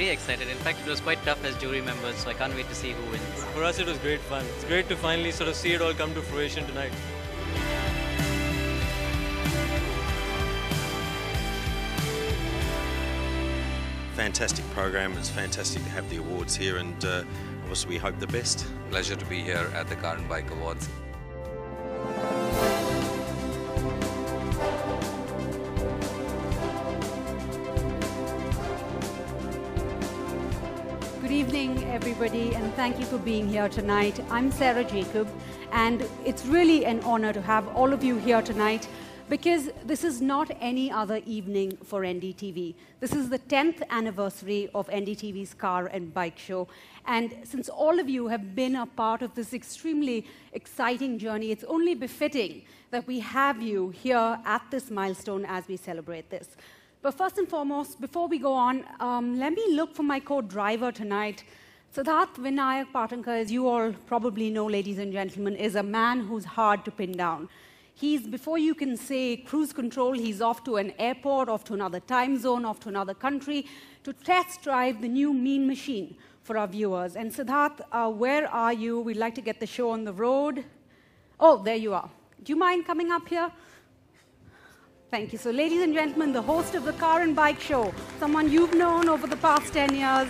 very excited. In fact, it was quite tough as jury members, so I can't wait to see who wins. For us, it was great fun. It's great to finally sort of see it all come to fruition tonight. Fantastic program. It's fantastic to have the awards here, and obviously we hope the best. Pleasure to be here at the Car and Bike Awards. Good evening, everybody, and thank you for being here tonight. I'm Sarah Jacob, and it's really an honor to have all of you here tonight, because this is not any other evening for NDTV. This is the 10th anniversary of NDTV's Car and Bike Show. And since all of you have been a part of this extremely exciting journey, it's only befitting that we have you here at this milestone as we celebrate this. But first and foremost, before we go on, let me look for my co-driver tonight. Siddharth Vinayak Patankar, as you all probably know, ladies and gentlemen, is a man who's hard to pin down. He's, before you can say cruise control, he's off to an airport, off to another time zone, off to another country to test drive the new Mean Machine for our viewers. And Siddharth, where are you? We'd like to get the show on the road. Oh, there you are. Do you mind coming up here? Thank you. So, ladies and gentlemen, the host of the Car and Bike Show, someone you've known over the past 10 years.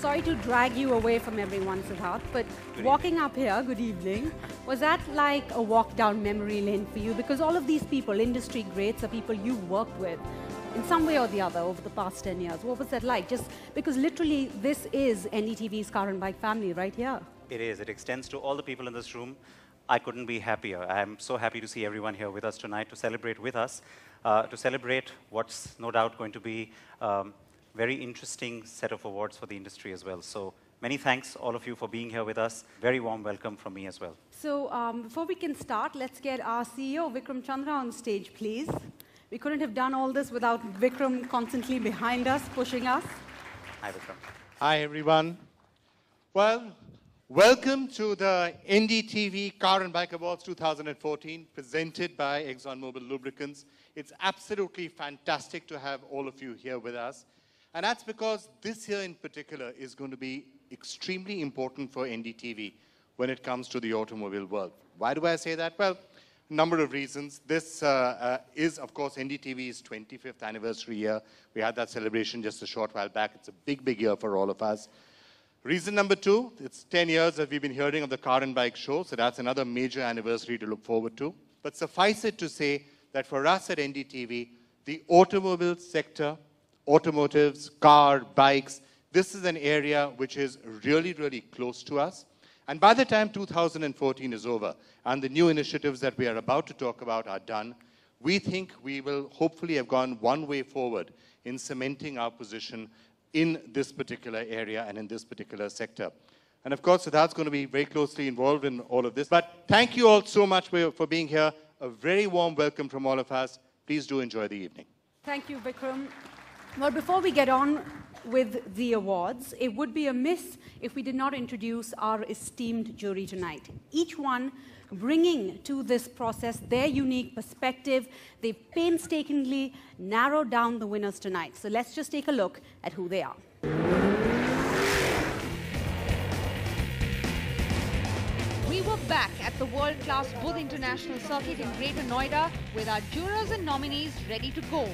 Sorry to drag you away from everyone, Siddharth, but walking up here, good evening, was that like a walk down memory lane for you? Because all of these people, industry greats, are people you've worked with in some way or the other over the past 10 years. What was that like? Just because literally this is NDTV's Car and Bike family right here. It is. It extends to all the people in this room. I couldn't be happier. I'm so happy to see everyone here with us tonight to celebrate with us, to celebrate what's no doubt going to be very interesting set of awards for the industry as well. So many thanks, all of you, for being here with us. Very warm welcome from me as well. So before we can start, let's get our CEO, Vikram Chandra, on stage, please. We couldn't have done all this without Vikram constantly behind us, pushing us. Hi, Vikram. Hi, everyone. Well, welcome to the NDTV Car and Bike Awards 2014, presented by ExxonMobil Lubricants. It's absolutely fantastic to have all of you here with us. And that's because this year in particular is going to be extremely important for NDTV when it comes to the automobile world. Why do I say that? Well, a number of reasons. This is, of course, NDTV's 25th anniversary year. We had that celebration just a short while back. It's a big, big year for all of us. Reason number two, it's 10 years that we've been hearing of the Car and Bike Show, so that's another major anniversary to look forward to. But suffice it to say that for us at NDTV, the automobile sector, automotives, car, bikes, this is an area which is really, really close to us. And by the time 2014 is over and the new initiatives that we are about to talk about are done, we think we will hopefully have gone one way forward in cementing our position in this particular area and in this particular sector. And of course, Siddharth's going to be very closely involved in all of this. But thank you all so much for being here. A very warm welcome from all of us. Please do enjoy the evening. Thank you, Vikram. Well, before we get on with the awards, it would be amiss if we did not introduce our esteemed jury tonight. Each one bringing to this process their unique perspective. They've painstakingly narrowed down the winners tonight. So let's just take a look at who they are. We were back at the world-class Budh International Circuit in Greater Noida with our jurors and nominees ready to go.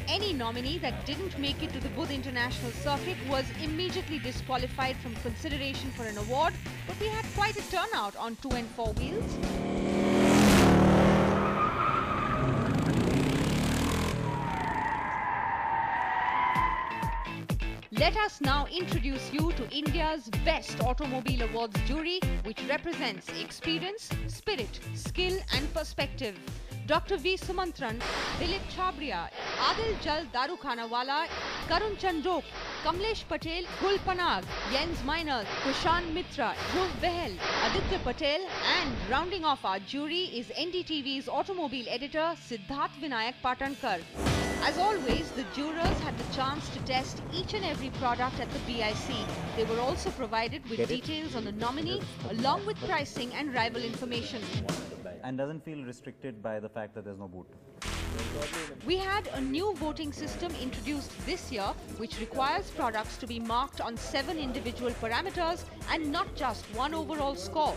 Any nominee that didn't make it to the Budh International Circuit was immediately disqualified from consideration for an award, but we had quite a turnout on 2 and 4 wheels. Let us now introduce you to India's Best Automobile Awards jury, which represents experience, spirit, skill and perspective. Dr. V. Sumantran, Dilip Chhabria, Adil Jal Darukhanawala, Karun Chandok, Kamlesh Patel, Gul Panag, Jens Miners, Kushan Mitra, Dhruv Behel, Aditya Patel, and rounding off our jury is NDTV's automobile editor Siddharth Vinayak Patankar. As always, the jurors had the chance to test each and every product at the BIC. They were also provided with details on the nominee along with pricing and rival information. And doesn't feel restricted by the fact that there's no boot. We had a new voting system introduced this year which requires products to be marked on 7 individual parameters and not just one overall score.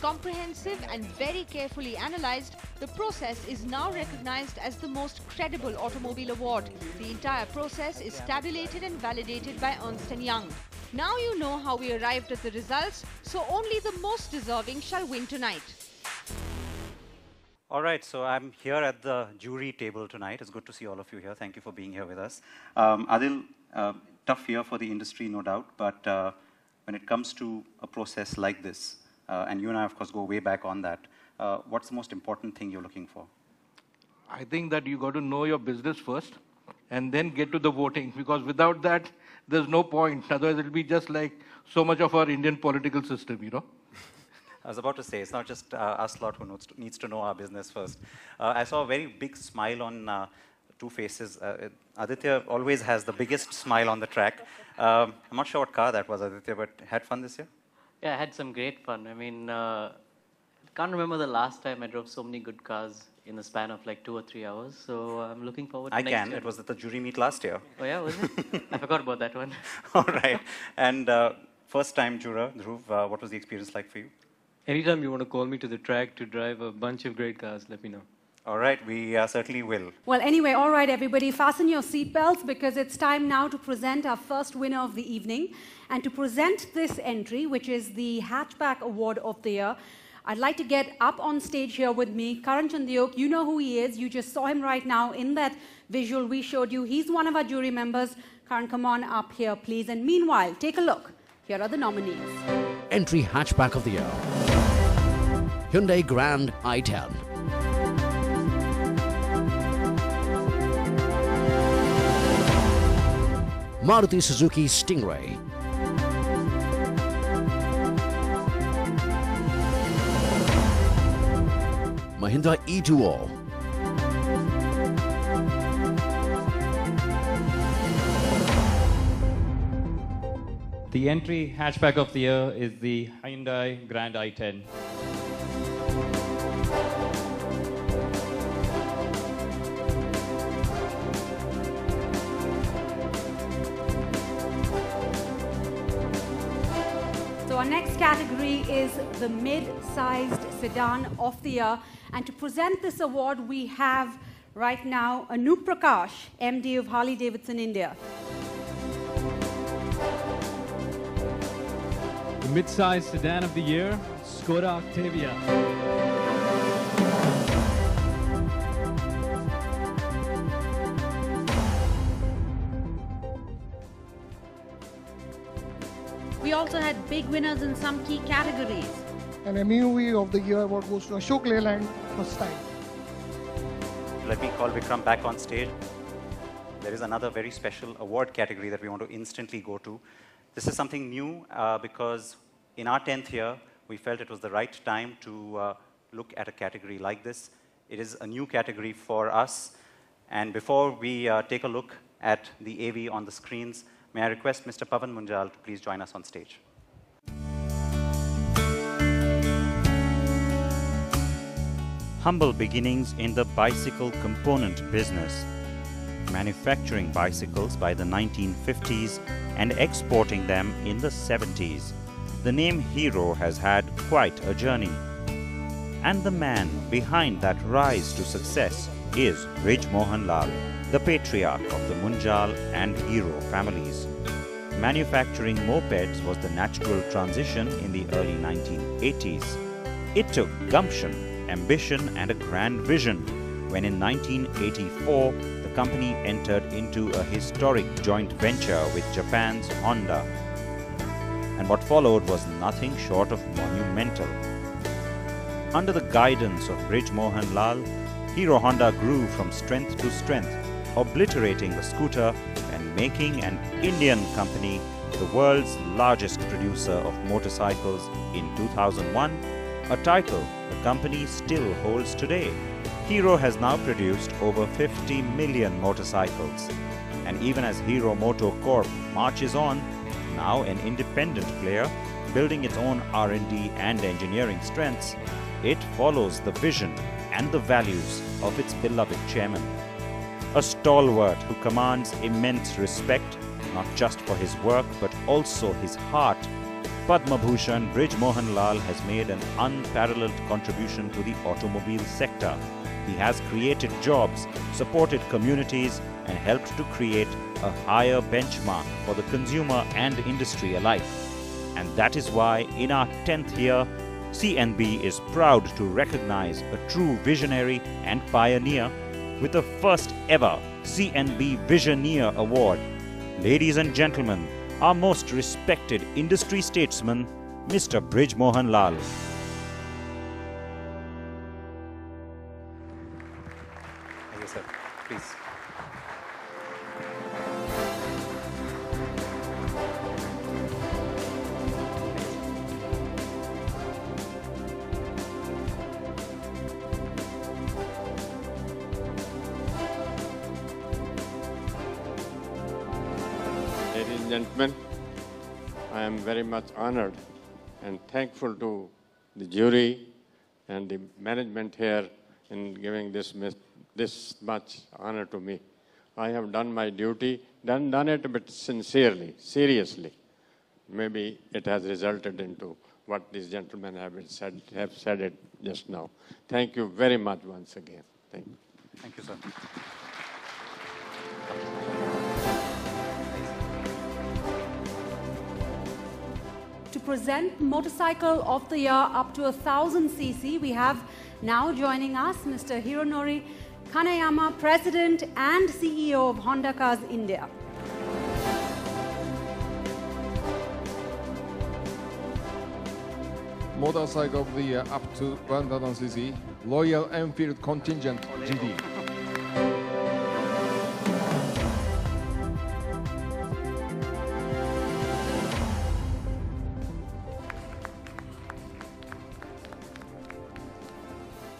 Comprehensive and very carefully analysed, the process is now recognised as the most credible automobile award. The entire process is tabulated and validated by Ernst & Young. Now you know how we arrived at the results, so only the most deserving shall win tonight. All right, so I'm here at the jury table tonight. It's good to see all of you here. Thank you for being here with us. Adil, tough year for the industry, no doubt, but when it comes to a process like this, and you and I, of course, go way back on that, what's the most important thing you're looking for? I think that you got to know your business first and then get to the voting, because without that, there's no point. Otherwise, it'll be just like so much of our Indian political system, you know. I was about to say, it's not just us lot who needs to know our business first. I saw a very big smile on two faces. Aditya always has the biggest smile on the track. I'm not sure what car that was, Aditya, but had fun this year? Yeah, I had some great fun. I mean, can't remember the last time I drove so many good cars in the span of like 2 or 3 hours. So I'm looking forward to next year. I can. It was at the jury meet last year. Oh yeah, was it? I forgot about that one. All right. And first time juror, Dhruv, what was the experience like for you? Anytime you want to call me to the track to drive a bunch of great cars, let me know. All right, we certainly will. Well, anyway, all right, everybody, fasten your seatbelts because it's time now to present our first winner of the evening. And to present this entry, which is the Hatchback Award of the Year, I'd like to get up on stage here with me, Karan Chandiok. You know who he is. You just saw him right now in that visual we showed you. He's one of our jury members. Karan, come on up here, please. And meanwhile, take a look. Here are the nominees. Entry Hatchback of the Year. Hyundai Grand i10. Maruti Suzuki Stingray. Mahindra E2O. The entry hatchback of the year is the Hyundai Grand i10. So our next category is the mid-sized sedan of the year. And to present this award, we have right now Anup Prakash, MD of Harley Davidson India. The mid-sized sedan of the year, Skoda Octavia. We also had big winners in some key categories. An MUV of the year award goes to Ashok Leyland first time. Let me call Vikram back on stage. There is another very special award category that we want to instantly go to. This is something new because in our 10th year, we felt it was the right time to look at a category like this. It is a new category for us. And before we take a look at the AV on the screens, may I request Mr. Pavan Munjal to please join us on stage. Humble beginnings in the bicycle component business, manufacturing bicycles by the 1950s and exporting them in the 70s. The name Hero has had quite a journey. And the man behind that rise to success is Brij Mohan Lal, the patriarch of the Munjal and Hero families. Manufacturing mopeds was the natural transition in the early 1980s. It took gumption, ambition and a grand vision when in 1984 the company entered into a historic joint venture with Japan's Honda. And what followed was nothing short of monumental. Under the guidance of Brij Mohan Lal, Hero Honda grew from strength to strength, obliterating the scooter and making an Indian company the world's largest producer of motorcycles in 2001, a title the company still holds today. Hero has now produced over 50 million motorcycles. And even as Hero Moto Corp marches on, now an independent player, building its own R&D and engineering strengths, it follows the vision and the values of its beloved chairman. A stalwart who commands immense respect, not just for his work but also his heart, Padma Bhushan Brij Mohan Lal has made an unparalleled contribution to the automobile sector. He has created jobs, supported communities, and helped to create a higher benchmark for the consumer and industry alike. And that is why, in our 10th year, CNB is proud to recognize a true visionary and pioneer with the first ever CNB Visioneer Award. Ladies and gentlemen, our most respected industry statesman, Mr. Brij Mohan Lal. Thank you, sir. Please. Ladies and gentlemen, I am very much honored and thankful to the jury and the management here in giving this much honor to me. I have done my duty, done it a bit sincerely, seriously. Maybe it has resulted into what these gentlemen have said it just now. Thank you very much once again. Thank you. Thank you, sir. To present Motorcycle of the Year up to 1000 cc, we have now joining us Mr. Hironori Kanayama, President and CEO of Honda Cars India. Motorcycle of the Year up to 1000 cc, Royal Enfield Contingent GD.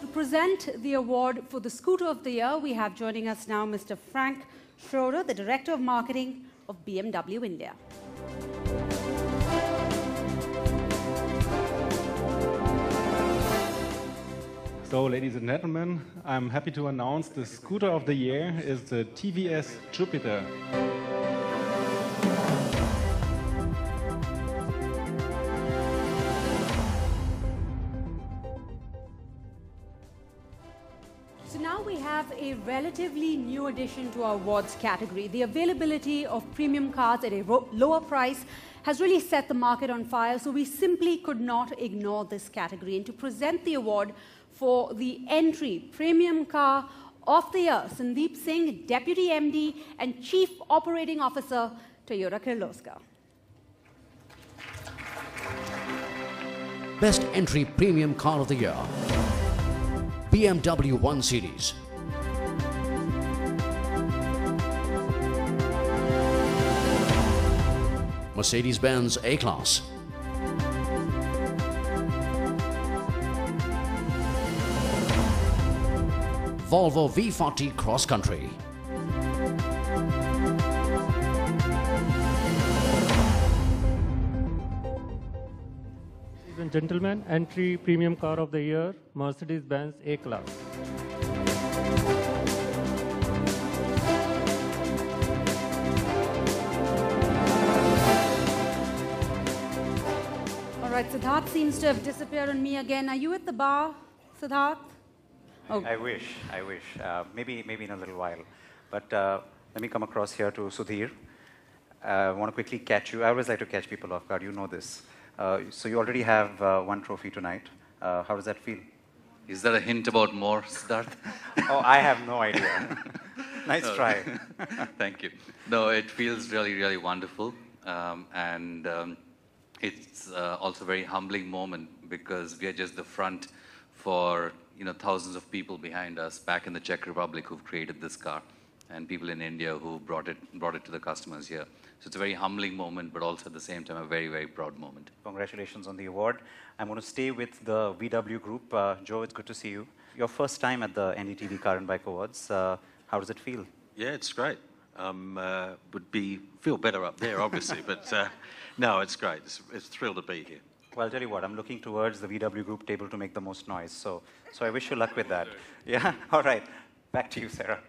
To present the award for the Scooter of the Year, we have joining us now Mr. Frank Schroeder, the Director of Marketing of BMW India. So, ladies and gentlemen, I'm happy to announce the Scooter of the Year is the TVS Jupiter. So now we have a relatively new addition to our awards category. The availability of premium cars at a lower price has really set the market on fire, so we simply could not ignore this category. And to present the award for the entry Premium Car of the Year, Sandeep Singh, Deputy MD and Chief Operating Officer, Toyota Kirloskar. Best Entry Premium Car of the Year, BMW 1 Series. Mercedes-Benz A-Class. Volvo V40 Cross Country. Ladies and gentlemen, entry premium car of the year, Mercedes-Benz A-Class. All right, Siddharth seems to have disappeared on me again. Are you at the bar, Siddharth? Oh. I wish. Maybe in a little while. But let me come across here to Sudhir. I want to quickly catch you. I always like to catch people off guard. You know this. So you already have one trophy tonight. How does that feel? Is there a hint about more, Siddharth? Oh, I have no idea. Nice try. Thank you. No, it feels really, really wonderful. It's also a very humbling moment because we are just the front for thousands of people behind us back in the Czech Republic who've created this car, and people in India who brought it to the customers here. So it's a very humbling moment, but also at the same time a very, very proud moment. Congratulations on the award. I'm going to stay with the VW group. Joe, it's good to see you. Your first time at the NDTV Car and Bike Awards. How does it feel? Yeah, it's great. Feel better up there, obviously, but no, it's great. It's thrilled to be here. Well, I'll tell you what, I'm looking towards the VW Group table to make the most noise. So I wish you luck with that. Yeah, all right. Back to you, Sarah.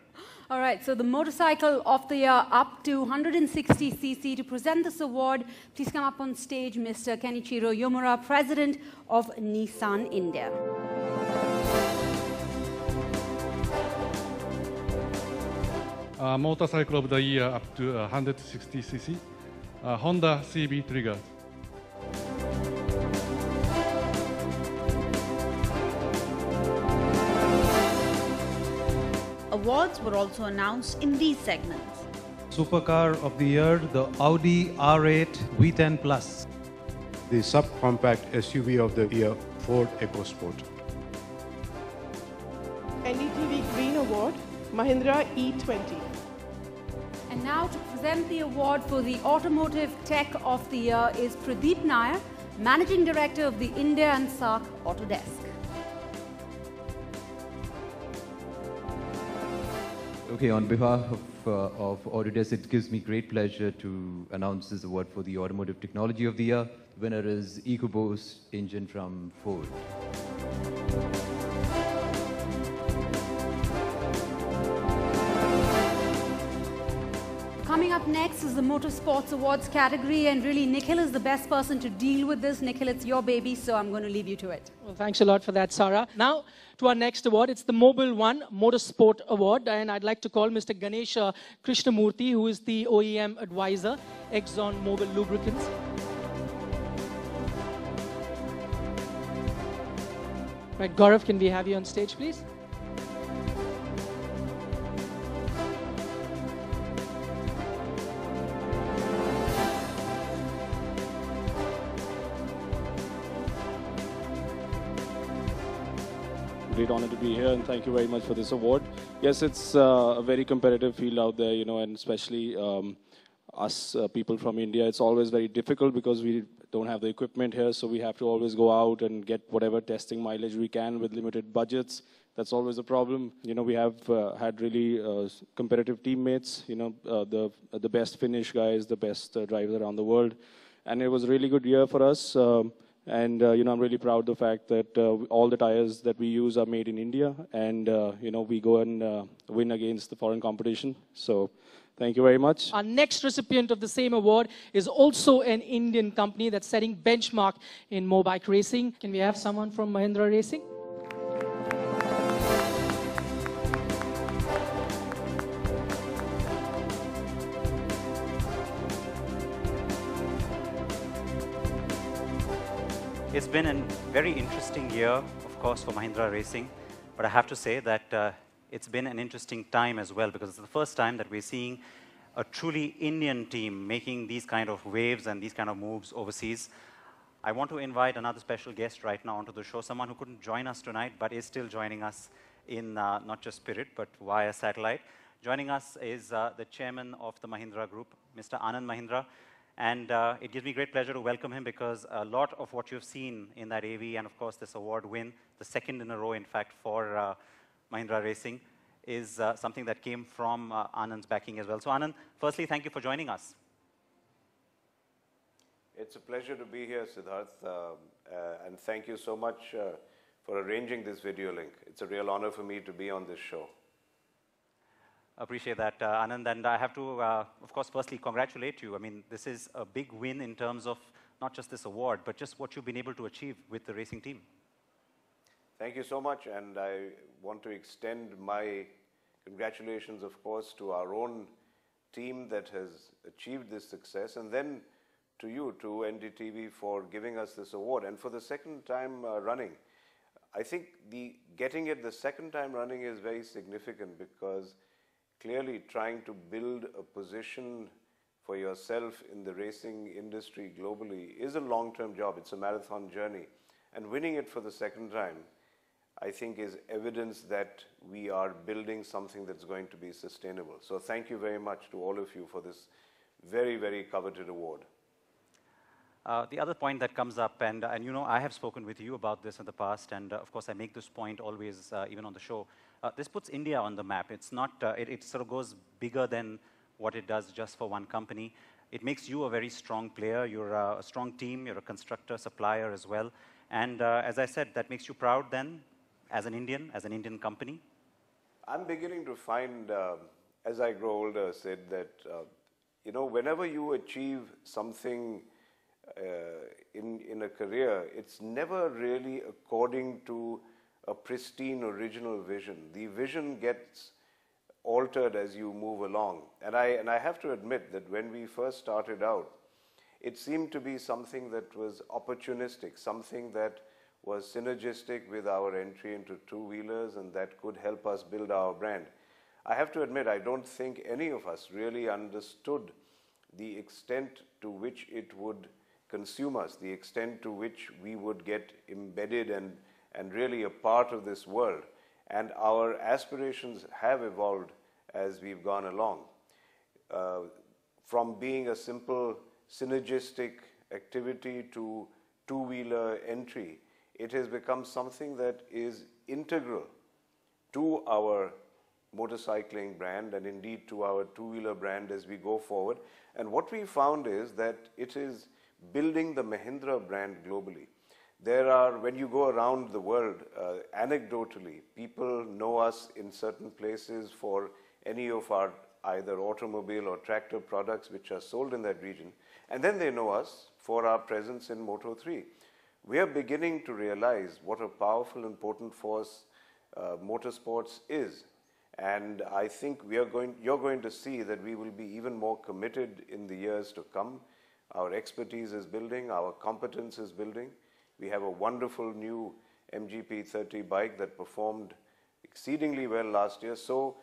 All right, so the motorcycle of the year up to 160cc. To present this award, please come up on stage, Mr. Kenichiro Yomura, President of Nissan India. Motorcycle of the year up to 160cc, Honda CB Trigger. Awards were also announced in these segments. Supercar of the year, the Audi R8 V10 Plus. The subcompact SUV of the year, Ford EcoSport. NDTV Green Award, Mahindra E20. And now to present the award for the Automotive Tech of the Year is Pradeep Nair, Managing Director of the India and SAARC Autodesk. Okay, on behalf of Autodesk, it gives me great pleasure to announce this award for the Automotive Technology of the Year. The winner is EcoBoost engine from Ford. Coming up next is the Motorsports Awards category, and really Nikhil is the best person to deal with this. Nikhil, it's your baby, so I'm going to leave you to it. Well, thanks a lot for that, Sarah. Now, to our next award, it's the Mobile One Motorsport Award, and I'd like to call Mr. Ganesh Krishnamurthy, who is the OEM advisor, Exxon Mobil Lubricants. Right, Gaurav, can we have you on stage, please? Great honor to be here, and thank you very much for this award. Yes, it's a very competitive field out there, you know, and especially us people from India. It's always very difficult because we don't have the equipment here, so we have to always go out and get whatever testing mileage we can with limited budgets. That's always a problem. You know, we have had really competitive teammates, you know, the best Finnish guys, the best drivers around the world. And it was a really good year for us. And, you know, I'm really proud of the fact that all the tires that we use are made in India. And, you know, we go and win against the foreign competition. So thank you very much. Our next recipient of the same award is also an Indian company that's setting benchmark in motorbike racing. Can we have someone from Mahindra Racing? It's been a very interesting year, of course, for Mahindra Racing. But I have to say that it's been an interesting time as well, because it's the first time that we're seeing a truly Indian team making these kind of waves and these kind of moves overseas. I want to invite another special guest right now onto the show, someone who couldn't join us tonight, but is still joining us in not just spirit, but via satellite. Joining us is the chairman of the Mahindra Group, Mr. Anand Mahindra. And it gives me great pleasure to welcome him, because a lot of what you've seen in that AV, and of course this award win, the second in a row, in fact, for Mahindra Racing, is something that came from Anand's backing as well. So Anand, firstly, thank you for joining us. It's a pleasure to be here, Siddharth, and thank you so much for arranging this video link. It's a real honor for me to be on this show. Appreciate that, Anand. And I have to, of course, firstly congratulate you. I mean, this is a big win in terms of not just this award, but just what you've been able to achieve with the racing team. Thank you so much. And I want to extend my congratulations, of course, to our own team that has achieved this success. And then to you, to NDTV, for giving us this award. And for the second time running, I think getting it the second time running is very significant, because clearly trying to build a position for yourself in the racing industry globally is a long-term job. It's a marathon journey. And winning it for the second time, I think, is evidence that we are building something that's going to be sustainable. So thank you very much to all of you for this very, very coveted award. The other point that comes up, and you know, I have spoken with you about this in the past, and of course I make this point always, even on the show. This puts India on the map. It's not, it sort of goes bigger than what it does just for one company. It makes you a very strong player. You're a strong team. You're a constructor, supplier as well. And as I said, that makes you proud then, as an Indian company? I'm beginning to find, as I grow older, Sid, that, you know, whenever you achieve something in a career, it's never really according to a pristine original vision. The vision gets altered as you move along. And I have to admit that when we first started out, it seemed to be something that was opportunistic, something that was synergistic with our entry into two-wheelers and that could help us build our brand. I have to admit, I don't think any of us really understood the extent to which it would consume us, the extent to which we would get embedded and really a part of this world. And our aspirations have evolved as we've gone along. From being a simple synergistic activity to two-wheeler entry, it has become something that is integral to our motorcycling brand and indeed to our two-wheeler brand as we go forward. And what we found is that it is building the Mahindra brand globally. There are, when you go around the world, anecdotally, people know us in certain places for any of our either automobile or tractor products which are sold in that region. And then they know us for our presence in Moto3. We are beginning to realize what a powerful, important force motorsports is. And I think you're going to see that we will be even more committed in the years to come. Our expertise is building, our competence is building. We have a wonderful new MGP30 bike that performed exceedingly well last year. So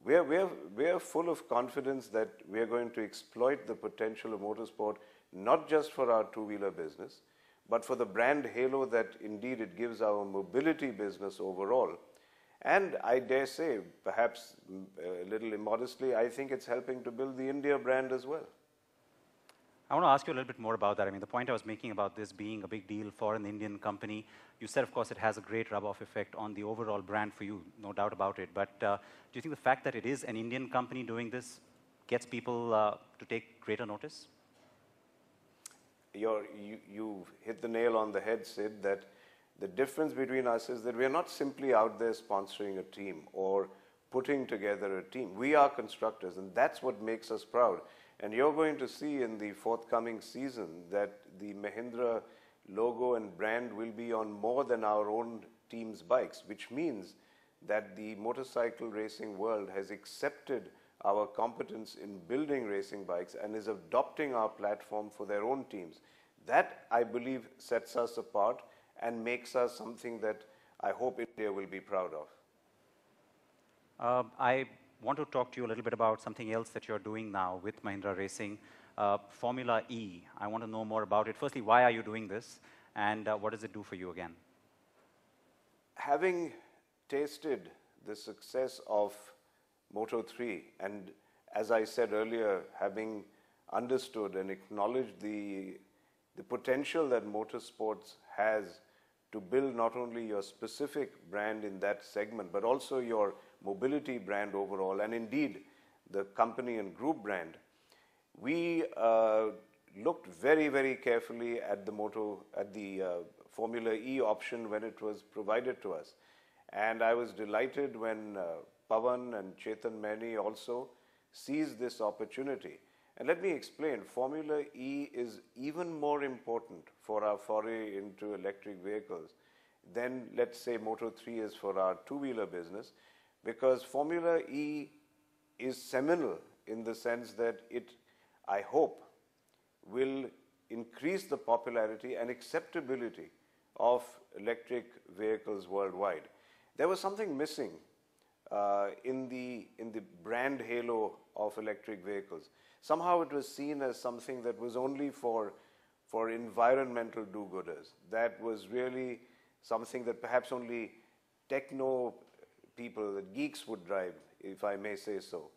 we're full of confidence that we're going to exploit the potential of motorsport, not just for our two-wheeler business, but for the brand halo that indeed it gives our mobility business overall. And I dare say, perhaps a little immodestly, I think it's helping to build the India brand as well. I want to ask you a little bit more about that. I mean, the point I was making about this being a big deal for an Indian company, you said, of course, it has a great rub-off effect on the overall brand for you, no doubt about it. But do you think the fact that it is an Indian company doing this gets people to take greater notice? You've hit the nail on the head, Sid, that the difference between us is that we're not simply out there sponsoring a team or putting together a team. We are constructors, and that's what makes us proud. And you're going to see in the forthcoming season that the Mahindra logo and brand will be on more than our own team's bikes, which means that the motorcycle racing world has accepted our competence in building racing bikes and is adopting our platform for their own teams. That, I believe, sets us apart and makes us something that I hope India will be proud of. I want to talk to you a little bit about something else that you're doing now with Mahindra Racing, Formula E. I want to know more about it. Firstly, why are you doing this, and what does it do for you again? Having tasted the success of Moto3, and as I said earlier, having understood and acknowledged the potential that motorsports has to build not only your specific brand in that segment, but also your mobility brand overall, and indeed the company and group brand, we looked very, very carefully at the Formula E option when it was provided to us. And I was delighted when Pawan and Chetan Maini also seized this opportunity. And let me explain, Formula E is even more important for our foray into electric vehicles than, let's say, Moto3 is for our two-wheeler business, because Formula E is seminal in the sense that it, I hope, will increase the popularity and acceptability of electric vehicles worldwide. There was something missing in the brand halo of electric vehicles. Somehow it was seen as something that was only for environmental do-gooders. That was really something that perhaps only techno people, the geeks would drive, if I may say so.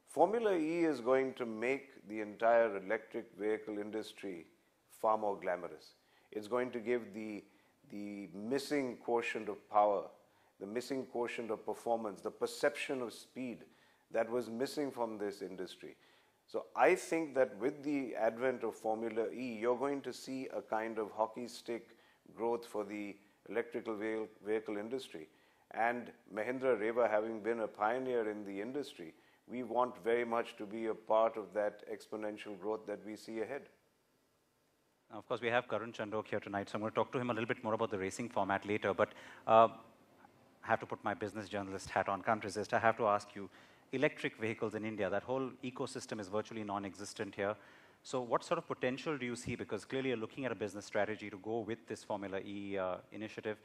Formula E is going to make the entire electric vehicle industry far more glamorous. It's going to give the missing quotient of power, the missing quotient of performance, the perception of speed that was missing from this industry. So I think that with the advent of Formula E, you're going to see a kind of hockey stick growth for the electrical vehicle industry. And Mahindra Reva, having been a pioneer in the industry, we want very much to be a part of that exponential growth that we see ahead. Now, of course, we have Karun Chandok here tonight, so I'm going to talk to him a little bit more about the racing format later. But I have to put my business journalist hat on, can't resist. I have to ask you, electric vehicles in India, that whole ecosystem is virtually non-existent here. So what sort of potential do you see? Because clearly you're looking at a business strategy to go with this Formula E initiative.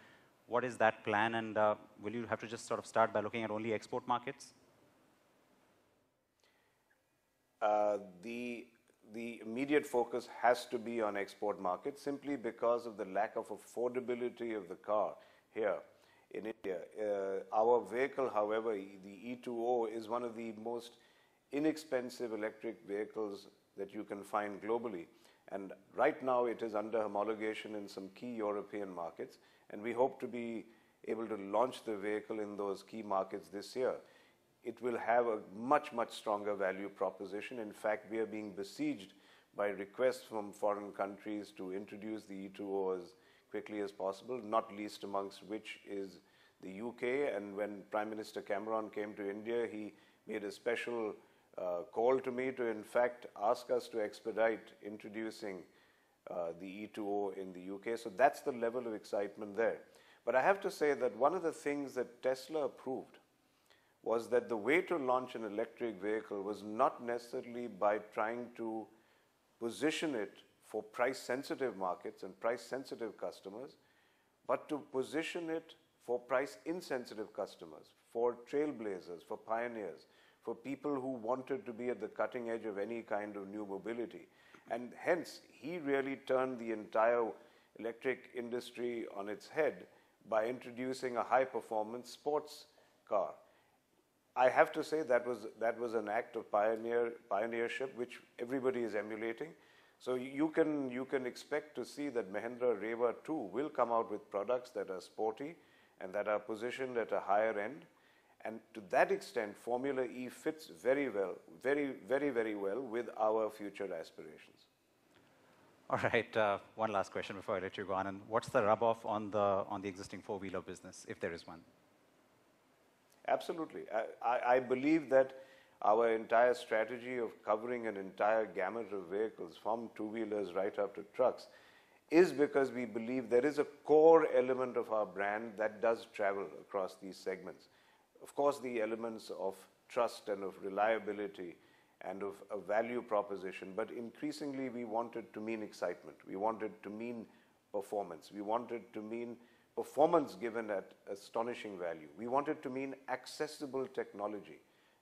What is that plan? And will you have to just sort of start by looking at only export markets? The immediate focus has to be on export markets simply because of the lack of affordability of the car here in India. Our vehicle, however, the E2O, is one of the most inexpensive electric vehicles that you can find globally. And right now it is under homologation in some key European markets, and we hope to be able to launch the vehicle in those key markets this year. It will have a much, much stronger value proposition. In fact, we are being besieged by requests from foreign countries to introduce the E2O as quickly as possible, not least amongst which is the UK. And when Prime Minister Cameron came to India, he made a special call to me to, in fact, ask us to expedite introducing the E2O in the UK. So that's the level of excitement there. But I have to say that one of the things that Tesla approved was that the way to launch an electric vehicle was not necessarily by trying to position it for price-sensitive markets and price-sensitive customers, but to position it for price-insensitive customers, for trailblazers, for pioneers, for people who wanted to be at the cutting edge of any kind of new mobility. And hence, he really turned the entire electric industry on its head by introducing a high-performance sports car. I have to say that was an act of pioneership which everybody is emulating. So you can expect to see that Mahindra Reva 2 will come out with products that are sporty and that are positioned at a higher end. And to that extent, Formula E fits very well, very well with our future aspirations. All right, one last question before I let you go on. And what's the rub-off on the existing four-wheeler business, if there is one? Absolutely. I believe that our entire strategy of covering an entire gamut of vehicles, from two-wheelers right up to trucks, is because we believe there is a core element of our brand that does travel across these segments. Of course, the elements of trust and of reliability and of a value proposition, but increasingly we wanted to mean excitement. We wanted to mean performance. We wanted to mean performance given at astonishing value. We wanted to mean accessible technology,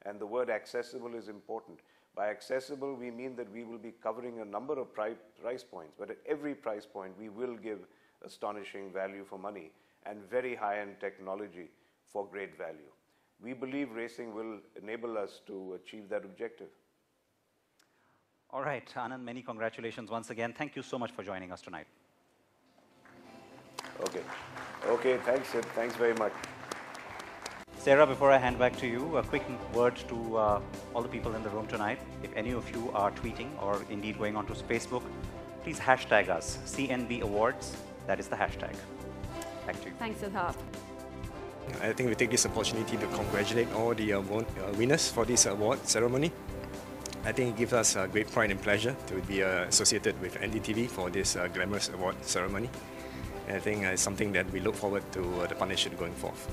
and the word accessible is important. By accessible, we mean that we will be covering a number of price points, but at every price point we will give astonishing value for money and very high-end technology for great value. We believe racing will enable us to achieve that objective. All right, Anand, many congratulations once again. Thank you so much for joining us tonight. Okay, thanks, Sid. Thanks very much. Sarah, before I hand back to you, a quick word to all the people in the room tonight. If any of you are tweeting or indeed going onto Facebook, please hashtag us, CNB Awards. That is the hashtag. Back to you. Thanks, Siddharth. I think we take this opportunity to congratulate all the winners for this award ceremony. I think it gives us great pride and pleasure to be associated with NDTV for this glamorous award ceremony. And I think it's something that we look forward to the partnership going forth.